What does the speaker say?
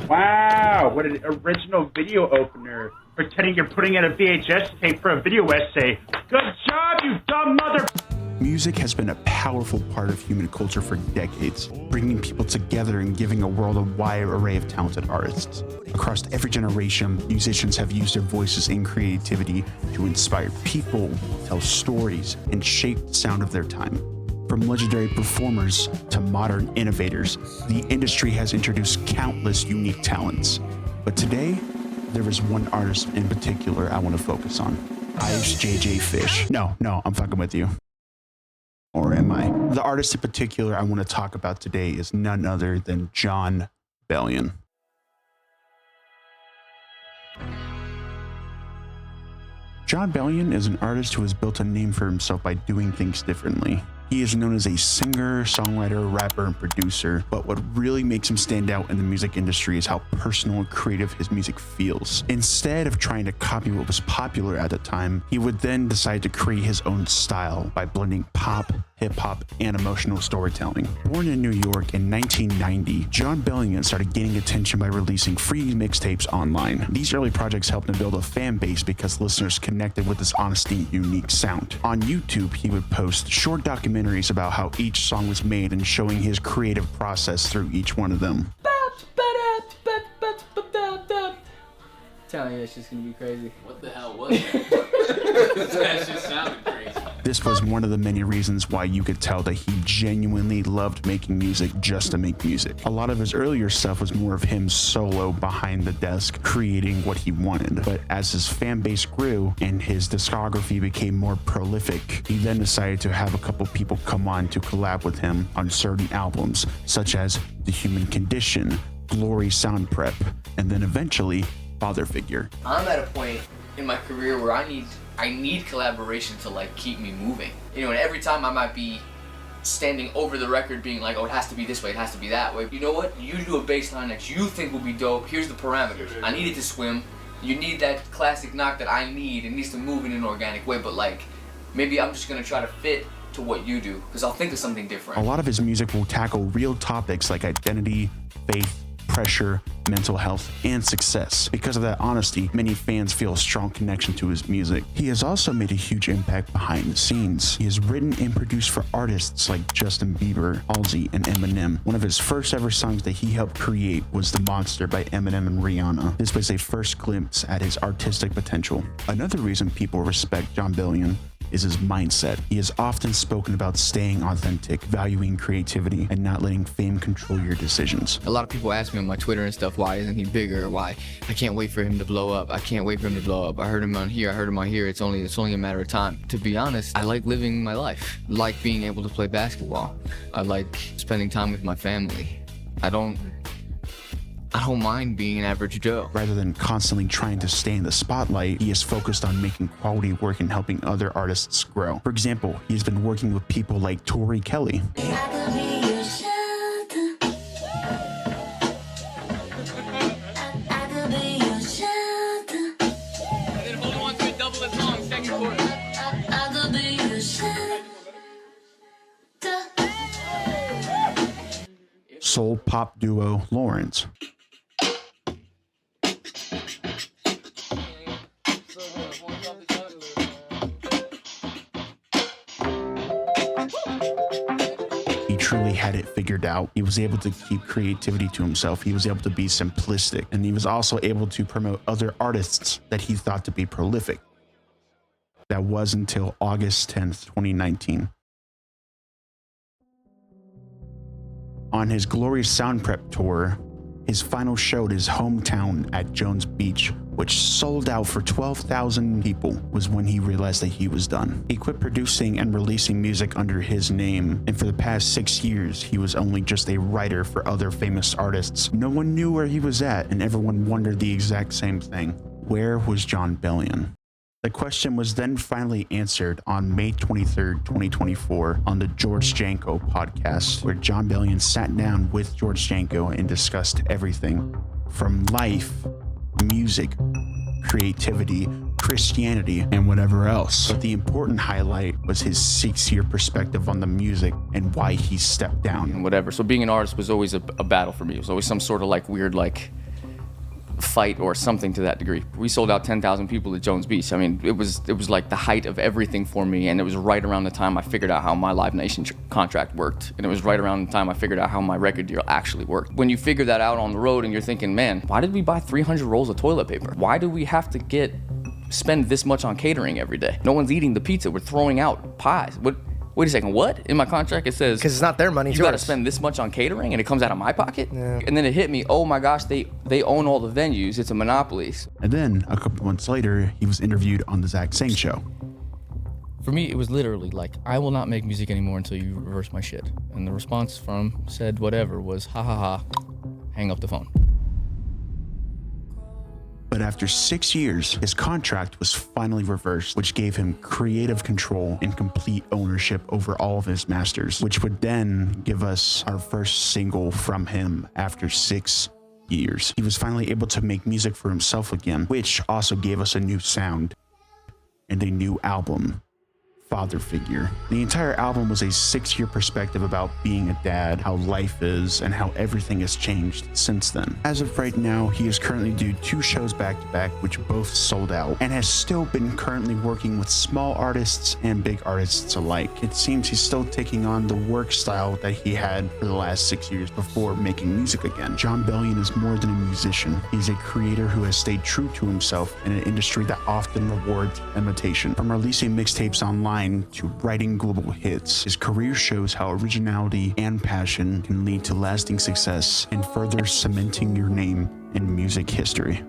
Wow, what an original video opener. Pretending you're putting in a VHS tape for a video essay. Good job, you dumb mother... Music has been a powerful part of human culture for decades, bringing people together and giving a world a wide array of talented artists. Across every generation, musicians have used their voices and creativity to inspire people, tell stories, and shape the sound of their time. From legendary performers to modern innovators, the industry has introduced countless unique talents. But today, there is one artist in particular I want to focus on. Ice JJ Fish. No, I'm fucking with you. Or am I? The artist in particular I want to talk about today is none other than Jon Bellion. Jon Bellion is an artist who has built a name for himself by doing things differently. He is known as a singer, songwriter, rapper, and producer, but what really makes him stand out in the music industry is how personal and creative his music feels. Instead of trying to copy what was popular at the time, he would then decide to create his own style by blending pop, hip-hop, and emotional storytelling. Born in New York in 1990, Jon Bellion started gaining attention by releasing free mixtapes online. These early projects helped him build a fan base because listeners connected with his honesty and unique sound. On YouTube, he would post short documentaries about how each song was made and showing his creative process through each one of them. Telling you, it's just gonna be crazy. What the hell was that? That just sounded crazy. This was one of the many reasons why you could tell that he genuinely loved making music just to make music. A lot of his earlier stuff was more of him solo behind the desk creating what he wanted. But as his fan base grew and his discography became more prolific, he then decided to have a couple people come on to collab with him on certain albums, such as The Human Condition, Glory Sound Prep, and then eventually Father Figure. I'm at a point in my career where I need collaboration to like keep me moving. You know, and every time I might be standing over the record being like, oh, it has to be this way, it has to be that way. You know what? You do a bass line that you think will be dope. Here's the parameters. I need it to swim. You need that classic knock that I need. It needs to move in an organic way, but like, maybe I'm just gonna try to fit to what you do, because I'll think of something different. A lot of his music will tackle real topics like identity, faith, pressure, mental health, and success. Because of that honesty, many fans feel a strong connection to his music. He has also made a huge impact behind the scenes. He has written and produced for artists like Justin Bieber, Halsey, and Eminem. One of his first ever songs that he helped create was The Monster by Eminem and Rihanna. This was a first glimpse at his artistic potential. Another reason people respect Jon Bellion is his mindset. He has often spoken about staying authentic, valuing creativity, and not letting fame control your decisions. A lot of people ask me on my Twitter and stuff, why isn't he bigger? Why? I can't wait for him to blow up. I can't wait for him to blow up. I heard him on here, I heard him on here. It's only a matter of time. To be honest, I like living my life. I like being able to play basketball. I like spending time with my family. I don't mind being an average Joe. Rather than constantly trying to stay in the spotlight, he is focused on making quality work and helping other artists grow. For example, he's been working with people like Tori Kelly. Soul pop duo Lawrence. He truly had it figured out. He was able to keep creativity to himself. He was able to be simplistic, and he was also able to promote other artists that he thought to be prolific. That was until August 10th, 2019. On his Glory Sound Prep tour, his final show at his hometown at Jones Beach, which sold out for 12,000 people, was when he realized that he was done. He quit producing and releasing music under his name, and for the past 6 years, he was only just a writer for other famous artists. No one knew where he was at, and everyone wondered the exact same thing. Where was Jon Bellion? The question was then finally answered on May 23rd, 2024 on the George Janko podcast, where Jon Bellion sat down with George Janko and discussed everything from life, music, creativity, Christianity, and whatever else. But the important highlight was his 6-year perspective on the music and why he stepped down. And whatever. So being an artist was always a battle for me. It was always some sort of like weird, like, fight or something to that degree. We sold out 10,000 people at Jones Beach. I mean, it was like the height of everything for me, and it was right around the time I figured out how my Live Nation contract worked, and it was right around the time I figured out how my record deal actually worked. When you figure that out on the road and you're thinking, man, why did we buy 300 rolls of toilet paper? Why do we have to spend this much on catering every day? No one's eating the pizza. We're throwing out pies. Wait a second, what? In my contract it says, because it's not their money, you got to spend this much on catering and it comes out of my pocket? Yeah. And then it hit me, oh my gosh, they own all the venues. It's a monopoly. And then a couple months later, he was interviewed on the Zach Sang Show. For me, it was literally like, I will not make music anymore until you reverse my shit. And the response from said whatever was, ha ha ha, hang up the phone. But after 6 years, his contract was finally reversed, which gave him creative control and complete ownership over all of his masters, which would then give us our first single from him after 6 years. He was finally able to make music for himself again, which also gave us a new sound and a new album, Father Figure. The entire album was a 6-year perspective about being a dad, how life is, and how everything has changed since then. As of right now, he is currently doing 2 shows back to back, which both sold out, and has still been currently working with small artists and big artists alike. It seems he's still taking on the work style that he had for the last 6 years before making music again. Jon Bellion is more than a musician. He's a creator who has stayed true to himself in an industry that often rewards imitation. From releasing mixtapes online to writing global hits, his career shows how originality and passion can lead to lasting success and further cementing your name in music history.